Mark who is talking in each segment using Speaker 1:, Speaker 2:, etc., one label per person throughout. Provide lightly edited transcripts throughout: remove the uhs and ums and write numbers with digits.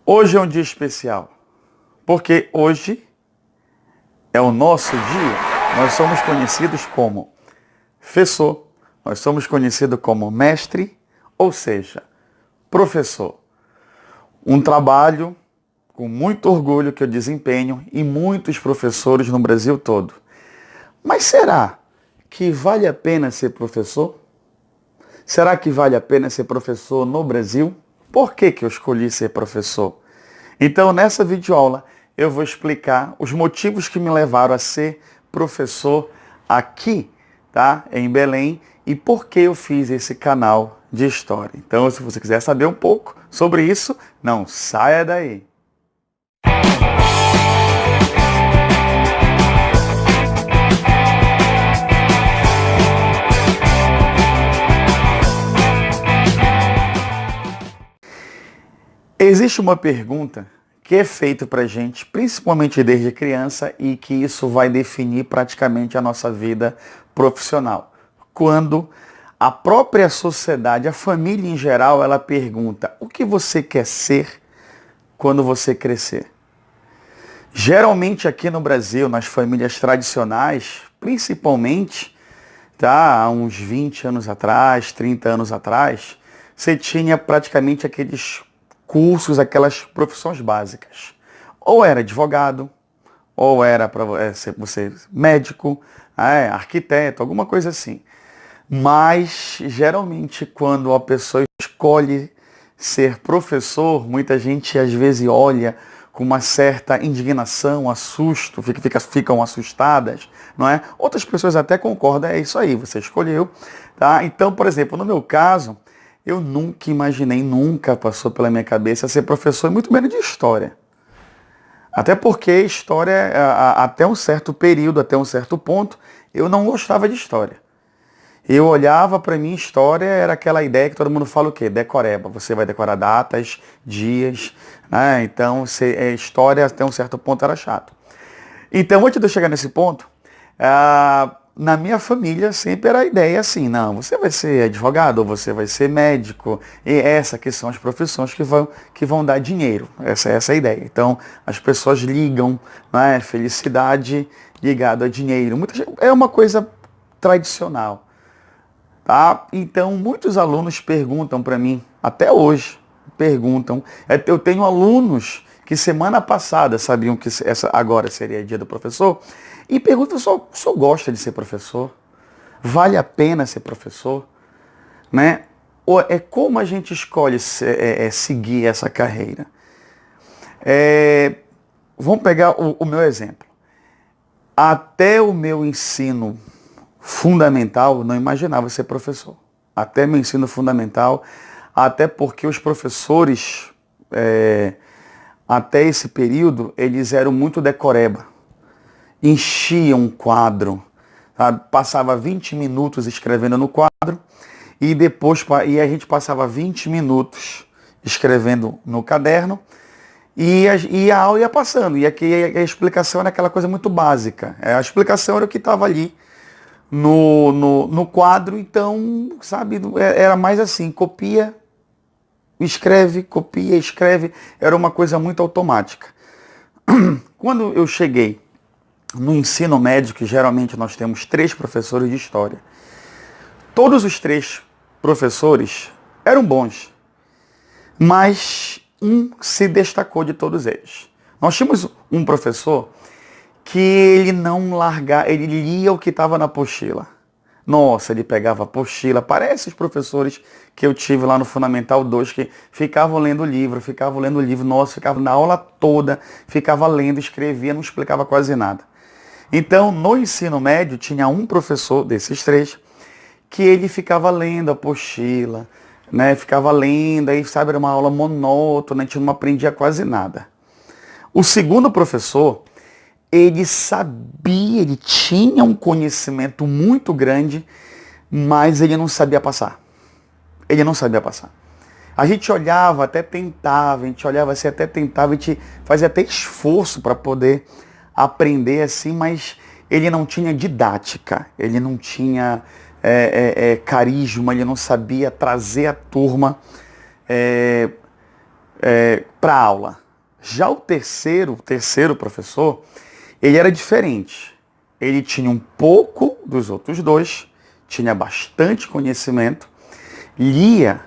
Speaker 1: Hoje é um dia especial, porque hoje é o nosso dia. Nós somos conhecidos como professor, nós somos conhecidos como mestre, ou seja, professor. Um trabalho com muito orgulho que eu desempenho e muitos professores no Brasil todo. Mas será que vale a pena ser professor? Será que vale a pena ser professor no Brasil? Por que eu escolhi ser professor? Então, nessa videoaula, eu vou explicar os motivos que me levaram a ser professor aqui, tá? Em Belém, e por que eu fiz esse canal de história. Então, se você quiser saber um pouco sobre isso, não saia daí. Existe uma pergunta que é feita para a gente, principalmente desde criança, e que isso vai definir praticamente a nossa vida profissional. Quando a própria sociedade, a família em geral, ela pergunta: o que você quer ser quando você crescer? Geralmente aqui no Brasil, nas famílias tradicionais, principalmente, tá, há uns 20 anos atrás, 30 anos atrás, você tinha praticamente aqueles cursos, aquelas profissões básicas. Ou era advogado, ou era para você médico, arquiteto, alguma coisa assim. Mas, geralmente, quando a pessoa escolhe ser professor, muita gente às vezes olha com uma certa indignação, assusto, ficam assustadas, não é? Outras pessoas até concordam, é isso aí, você escolheu, tá? Então, por exemplo, no meu caso, eu nunca imaginei, nunca passou pela minha cabeça ser professor, e muito menos de história. Até porque história, até um certo período, até um certo ponto, eu não gostava de história. Eu olhava para mim, história era aquela ideia que todo mundo fala o quê? Decoreba. Você vai decorar datas, dias, né? Então, história até um certo ponto era chato. Então, antes de eu chegar nesse ponto, na minha família sempre era a ideia assim: não, você vai ser advogado ou você vai ser médico, e essa que são as profissões que vão dar dinheiro. Essa é a ideia. Então, as pessoas ligam, né, felicidade ligado a dinheiro. É uma coisa tradicional. Tá? Então, muitos alunos perguntam para mim, até hoje, perguntam. Eu tenho alunos que semana passada sabiam que agora seria dia do professor e perguntam: o senhor gosta de ser professor? Vale a pena ser professor? Né? Ou como a gente escolhe seguir essa carreira? Vamos pegar o meu exemplo. Até o meu ensino fundamental, não imaginava ser professor. Até meu ensino fundamental, até porque os professores, até esse período, eles eram muito decoreba. Enchiam um quadro, sabe? Passava 20 minutos escrevendo no quadro e a gente passava 20 minutos escrevendo no caderno e a aula ia passando. E aqui a explicação era aquela coisa muito básica. A explicação era o que estava ali no quadro, então, sabe, era mais assim: copia, escreve, era uma coisa muito automática. Quando eu cheguei no ensino médio, que geralmente nós temos 3 professores de história, todos os 3 professores eram bons, mas um se destacou de todos eles. Nós tínhamos um professor que ele não largava, ele lia o que estava na apostila. Nossa, ele pegava a apostila, parece os professores que eu tive lá no Fundamental 2, que ficavam lendo livro, nossa, ficava na aula toda, ficava lendo, escrevia, não explicava quase nada. Então, no ensino médio, tinha um professor desses 3, que ele ficava lendo a apostila, né, ficava lendo, aí, sabe, era uma aula monótona, a gente não aprendia quase nada. O segundo professor, ele sabia, ele tinha um conhecimento muito grande, mas ele não sabia passar. Ele não sabia passar. A gente olhava, até tentava, a gente fazia até esforço para poder aprender assim, mas ele não tinha didática, ele não tinha carisma, ele não sabia trazer a turma para a aula. Já o terceiro professor, ele era diferente. Ele tinha um pouco dos outros dois, tinha bastante conhecimento, lia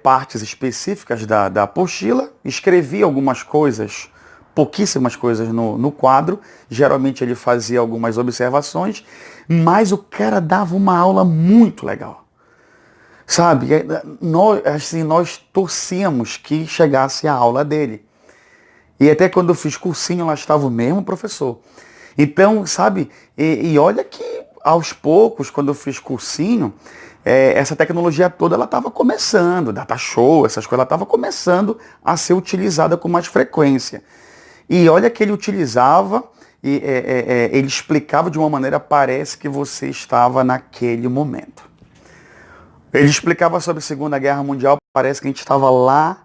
Speaker 1: partes específicas da apostila, escrevia algumas coisas, pouquíssimas coisas no quadro, geralmente ele fazia algumas observações, mas o cara dava uma aula muito legal. Sabe, nós torcíamos que chegasse a aula dele. E até quando eu fiz cursinho, lá estava o mesmo professor. Então, sabe, e olha que aos poucos, quando eu fiz cursinho, essa tecnologia toda ela estava começando, data show, essas coisas, ela estava começando a ser utilizada com mais frequência. E olha que ele utilizava, ele explicava de uma maneira, parece que você estava naquele momento. Ele explicava sobre a Segunda Guerra Mundial, parece que a gente estava lá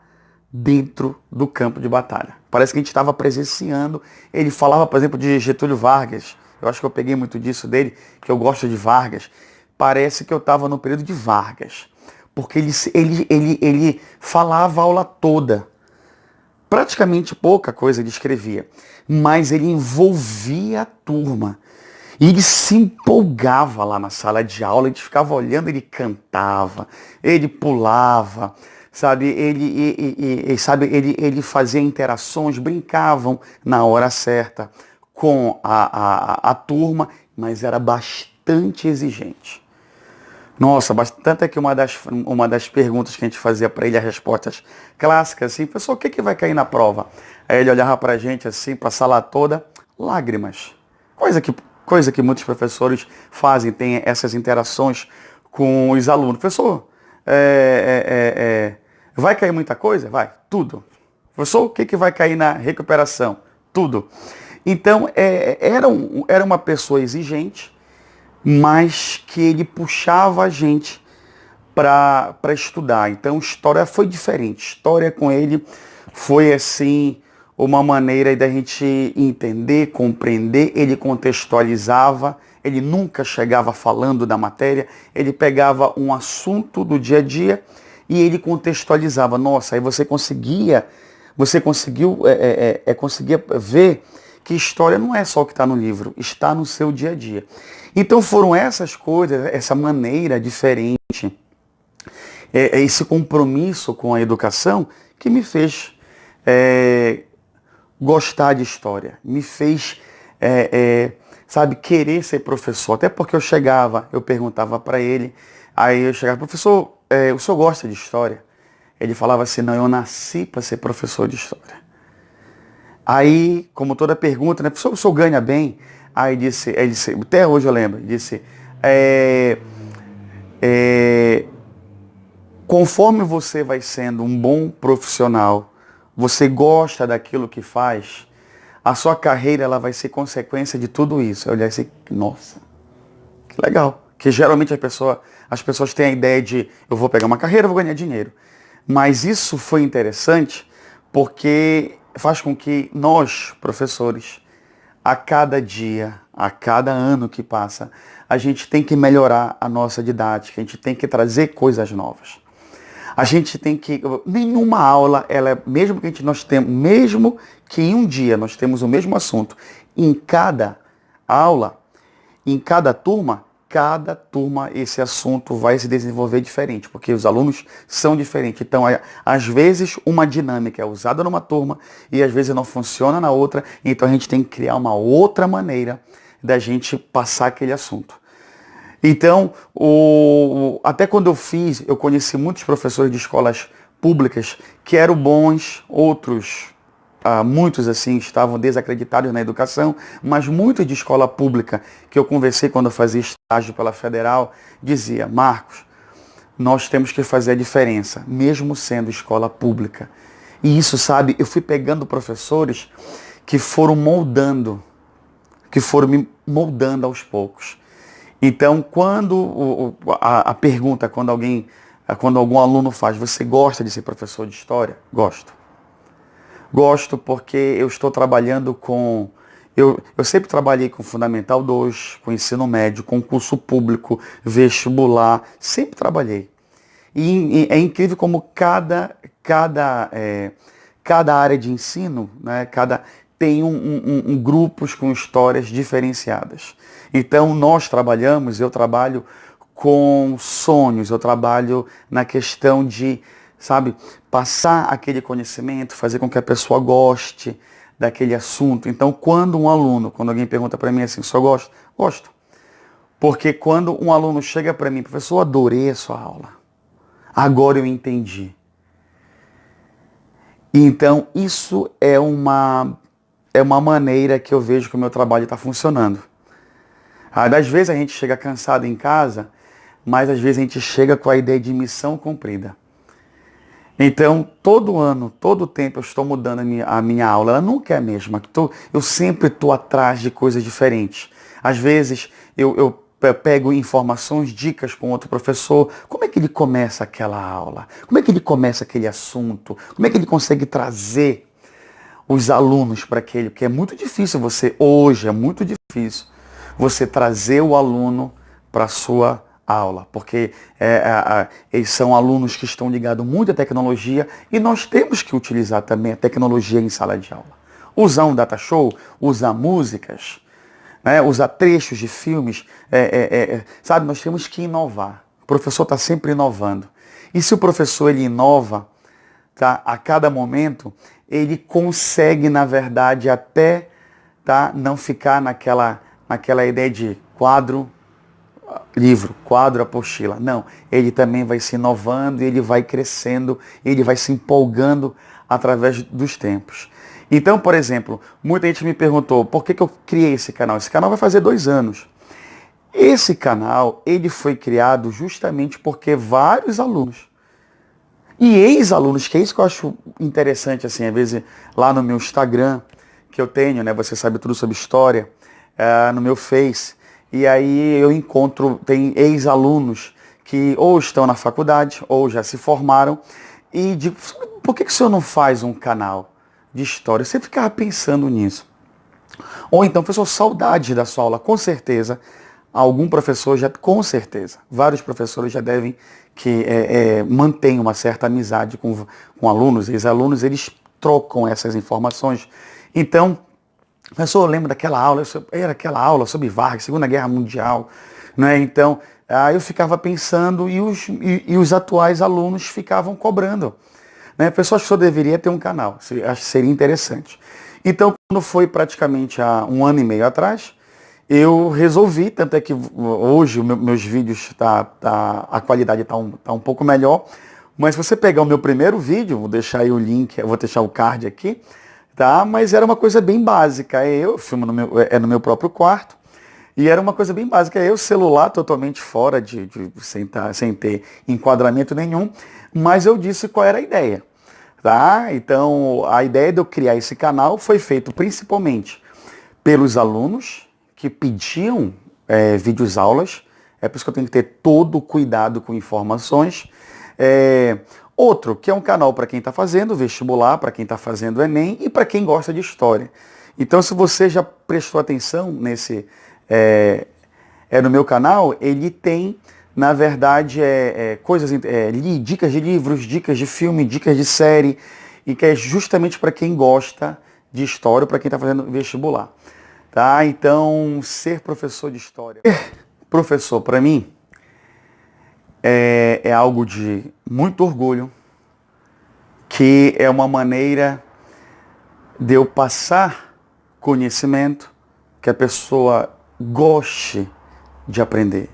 Speaker 1: dentro do campo de batalha. Parece que a gente estava presenciando. Ele falava, por exemplo, de Getúlio Vargas. Eu acho que eu peguei muito disso dele, que eu gosto de Vargas. Parece que eu estava no período de Vargas. Porque ele falava a aula toda. Praticamente pouca coisa ele escrevia. Mas ele envolvia a turma. E ele se empolgava lá na sala de aula, a gente ficava olhando, ele cantava, ele pulava, sabe? Ele fazia interações, brincavam na hora certa com a turma, mas era bastante exigente. Nossa, tanto é que uma das perguntas que a gente fazia para ele, as respostas clássicas, assim, pessoal, o que vai cair na prova? Aí ele olhava para a gente, assim, para a sala toda, lágrimas. Coisa que muitos professores fazem, tem essas interações com os alunos. Professor, vai cair muita coisa? Vai, tudo. Professor, o que vai cair na recuperação? Tudo. Então, era uma pessoa exigente, mas que ele puxava a gente para estudar. Então, história foi diferente. História com ele foi assim, uma maneira da gente entender, compreender. Ele contextualizava, ele nunca chegava falando da matéria, ele pegava um assunto do dia a dia e ele contextualizava. Nossa, aí você conseguia ver que história não é só o que está no livro, está no seu dia a dia. Então foram essas coisas, essa maneira diferente, esse compromisso com a educação que me fez gostar de história, me fez, sabe, querer ser professor. Até porque eu perguntava para ele, aí eu chegava, professor, o senhor gosta de história? Ele falava assim, não, eu nasci para ser professor de história. Aí, como toda pergunta, né, professor, o senhor ganha bem? Aí ele disse, até hoje eu lembro, ele disse, conforme você vai sendo um bom profissional, você gosta daquilo que faz, a sua carreira ela vai ser consequência de tudo isso. Eu olhei assim, nossa, que legal. Que geralmente as pessoas têm a ideia de, eu vou pegar uma carreira, eu vou ganhar dinheiro. Mas isso foi interessante porque faz com que nós, professores, a cada dia, a cada ano que passa, a gente tem que melhorar a nossa didática, a gente tem que trazer coisas novas. A gente tem que, nenhuma aula, mesmo que em um dia nós temos o mesmo assunto, em cada aula, em cada turma esse assunto vai se desenvolver diferente, porque os alunos são diferentes. Então, às vezes, uma dinâmica é usada numa turma e às vezes não funciona na outra, então a gente tem que criar uma outra maneira da gente passar aquele assunto. Então, até quando eu conheci muitos professores de escolas públicas que eram bons, outros, muitos assim estavam desacreditados na educação, mas muitos de escola pública que eu conversei quando eu fazia estágio pela Federal, dizia, Marcos, nós temos que fazer a diferença, mesmo sendo escola pública. E isso, sabe, eu fui pegando professores que foram me moldando aos poucos. Então, quando algum aluno faz, você gosta de ser professor de história? Gosto. Gosto porque eu estou trabalhando com... Eu sempre trabalhei com Fundamental 2, com ensino médio, com curso público, vestibular, sempre trabalhei. E é incrível como cada área de ensino, né, tem grupos com histórias diferenciadas. Então eu trabalho com sonhos, eu trabalho na questão de, sabe, passar aquele conhecimento, fazer com que a pessoa goste daquele assunto. Então, quando alguém pergunta para mim assim, só gosto? Gosto. Porque quando um aluno chega para mim, professor, eu adorei a sua aula. Agora eu entendi. Então, isso é uma maneira que eu vejo que o meu trabalho está funcionando. Às vezes a gente chega cansado em casa, mas às vezes a gente chega com a ideia de missão cumprida. Então, todo ano, todo tempo eu estou mudando a minha aula. Ela nunca é a mesma. Eu sempre estou atrás de coisas diferentes. Às vezes eu pego informações, dicas com outro professor. Como é que ele começa aquela aula? Como é que ele começa aquele assunto? Como é que ele consegue trazer os alunos para aquele? Porque é muito difícil é muito difícil você trazer o aluno para a sua aula, porque eles são alunos que estão ligados muito à tecnologia e nós temos que utilizar também a tecnologia em sala de aula. Usar um data show, usar músicas, né, usar trechos de filmes, sabe, nós temos que inovar. O professor está sempre inovando. E se o professor ele inova, tá, a cada momento, ele consegue, na verdade, até, tá, não ficar naquela ideia de quadro, livro, quadro, apostila. Não, ele também vai se inovando, ele vai crescendo, ele vai se empolgando através dos tempos. Então, por exemplo, muita gente me perguntou, por que eu criei esse canal? Esse canal vai fazer 2 anos. Esse canal, ele foi criado justamente porque vários alunos e ex-alunos, que é isso que eu acho interessante, assim, às vezes lá no meu Instagram, que eu tenho, né, você sabe tudo sobre história, no meu Face, e aí eu tem ex-alunos que ou estão na faculdade, ou já se formaram, e digo, por que o senhor não faz um canal de história? Você ficava pensando nisso. Ou então, professor, saudade da sua aula, com certeza. Algum professor com certeza, vários professores já devem que mantêm uma certa amizade com alunos, e os alunos eles trocam essas informações. Então, professor, eu lembro daquela aula, era aquela aula sobre Vargas, Segunda Guerra Mundial, né? Então, aí eu ficava pensando e os atuais alunos ficavam cobrando. Né? Professor, acho que o senhor deveria ter um canal, acho que seria interessante. Então, quando foi praticamente há 1 ano e meio atrás, eu resolvi, tanto é que hoje meus vídeos a qualidade está um pouco melhor, mas se você pegar o meu primeiro vídeo, vou deixar aí o link, eu vou deixar o card aqui, tá? Mas era uma coisa bem básica, eu filmo no meu próprio quarto, e era uma coisa bem básica, eu celular totalmente fora sem ter enquadramento nenhum, mas eu disse qual era a ideia, tá? Então, a ideia de eu criar esse canal foi feito principalmente pelos alunos que pediam vídeos aulas, é por isso que eu tenho que ter todo o cuidado com informações. Outro, que é um canal para quem está fazendo vestibular, para quem está fazendo Enem e para quem gosta de história. Então, se você já prestou atenção no meu canal, ele tem, na verdade, dicas de livros, dicas de filme, dicas de série, e que é justamente para quem gosta de história, para quem está fazendo vestibular. Tá? Então, ser professor de história. Professor, para mim, é algo de muito orgulho, que é uma maneira de eu passar conhecimento, que a pessoa goste de aprender,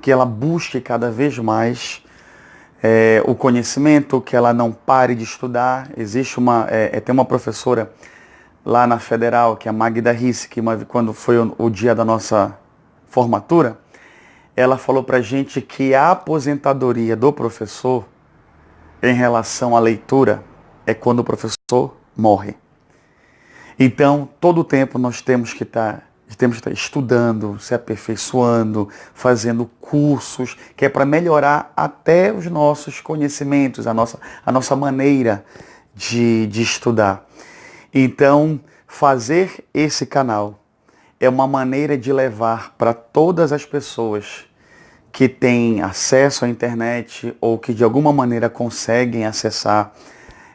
Speaker 1: que ela busque cada vez mais o conhecimento, que ela não pare de estudar. Tem uma professora lá na Federal, que é a Magda Risse, que quando foi o dia da nossa formatura, ela falou pra gente que a aposentadoria do professor em relação à leitura é quando o professor morre. Então, todo o tempo nós temos que estar estudando, se aperfeiçoando, fazendo cursos, que é para melhorar até os nossos conhecimentos, a nossa maneira de estudar. Então, fazer esse canal é uma maneira de levar para todas as pessoas que têm acesso à internet ou que de alguma maneira conseguem acessar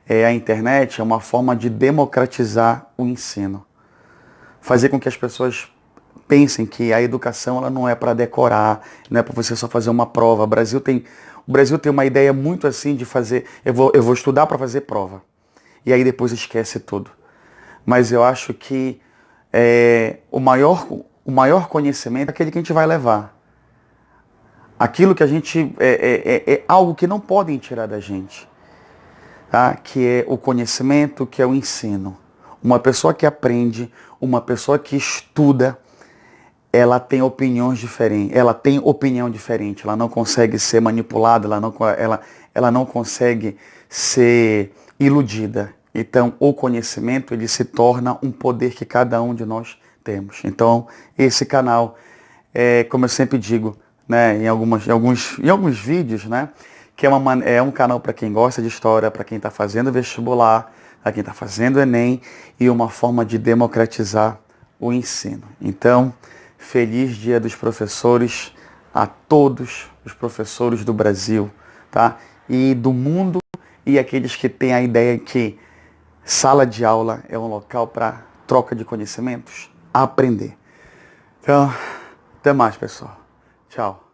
Speaker 1: a internet é uma forma de democratizar o ensino. Fazer com que as pessoas pensem que a educação ela não é para decorar, não é para você só fazer uma prova. O Brasil tem uma ideia muito assim de fazer, eu vou estudar para fazer prova. E aí depois esquece tudo. Mas eu acho que o maior conhecimento é aquele que a gente vai levar. Aquilo que a gente é algo que não podem tirar da gente, tá? Que é o conhecimento, que é o ensino. Uma pessoa que aprende, uma pessoa que estuda, ela tem opiniões diferentes, ela tem opinião diferente, ela não consegue ser manipulada, ela não consegue ser iludida. Então, o conhecimento, ele se torna um poder que cada um de nós temos. Então, esse canal, como eu sempre digo, né, em alguns vídeos, né, que é um canal para quem gosta de história, para quem está fazendo vestibular, para quem está fazendo Enem, e uma forma de democratizar o ensino. Então, feliz Dia dos Professores a todos os professores do Brasil, tá? E do mundo, e aqueles que têm a ideia que sala de aula é um local para troca de conhecimentos, aprender. Então, até mais, pessoal. Tchau.